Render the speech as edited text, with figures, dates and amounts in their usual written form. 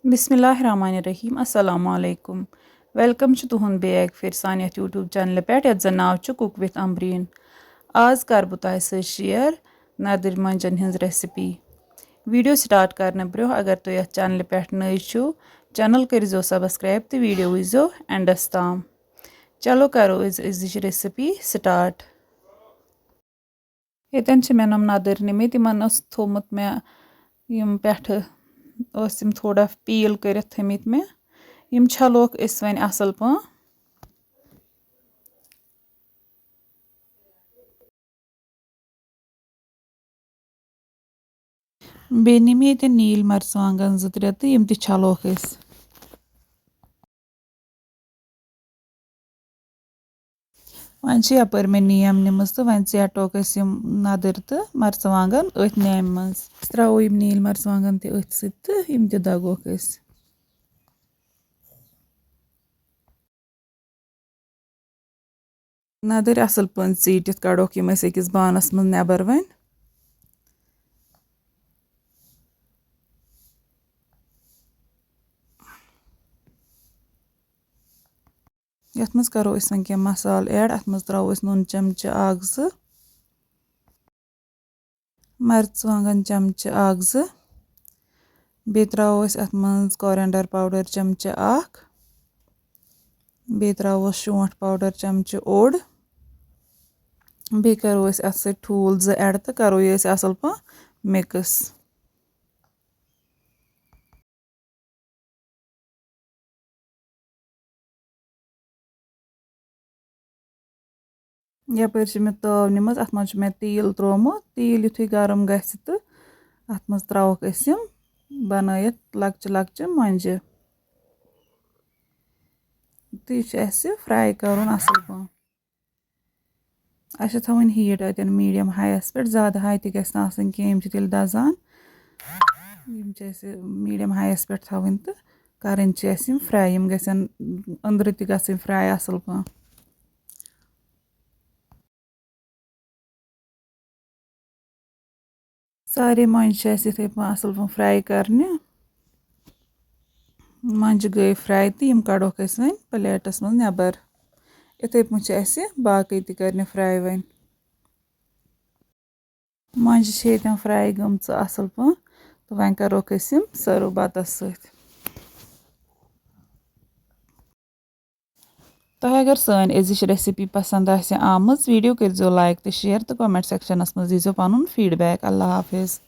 बिस्मिल्लाहिर्रहमानिर्रहीम अस्सलाम वालेकुम वेलकम तुहद बैक फिर सान यूट्यूब चैनल पे ये नाव कुक विथ अम्ब्रीन। आज कर बह तह सत शेयर नदिर मंजन हज रेसिपी। वीडियो स्टार्ट करने ब्रो अगर तुम ये चैनल पे नई छो चैनल करो सब्सक्राइब तो वीडियो वो एंडस ताम। चलो करो अजिच रेसिपी स्टार्ट। ये मे नम नदर निमित इन थोमुत मे यम पे थोड़ा पील कर थमित मे यम छलोक इस वन असल पा बे निम ये नील मरचवांगन जो त्रे तो यम छलोक इस वन यपर मे नीम निम तो वन टेटोक नदर तो मरचवांगन अथ नीम मज त्रो यम नील मरचवांगन अथ सम दगोक नदर असल पन चीटित कड़ोक यम अकिस बानस मज नेबर वन। यथ मज करो वन कह मसाल ऐड अत मज त्रो नून चमच जो मरचवांगन चमच जो बे त्रो अत मज कोरिएंडर पाउडर चमच बे त्रो शोंठ पाउडर चमच ओड बे करो अत सत ठूल जो ऐड तो करो ये असल पा मिक्स। यपर मे ताव निम अत मज मे तेल त्रोमुत तेल युथु गरम गि तो अत मज त्रोक बनायत लकचे लकचे मंजे तो यह फ्राई कर असल पा अच्छा थवन हीट अतन मीडियम हाईस पे ज़्यादा हाई तो गम कह तेल दजान मीडियम हाईस पे थवन तो करन फ्राई गन अंदर त फ्राई असल पा। सारे मंज इथे पा असल पा फ्राई करने मंज गई फ्राई तो यम कड़ोक वन प्लेटस मज नबर इथे पे बाकी तक फ्राई वन मंज फ्राई गम असल पा तो वन करोक सर्व बतस सत। तो अगर सान अजिच रेसिपी पसंद आम वीडियो करो लाइक तो शेयर तो कमेंट सेक्शनस मज दीजो पन फीडबैक। अल्लाह हाफिज़।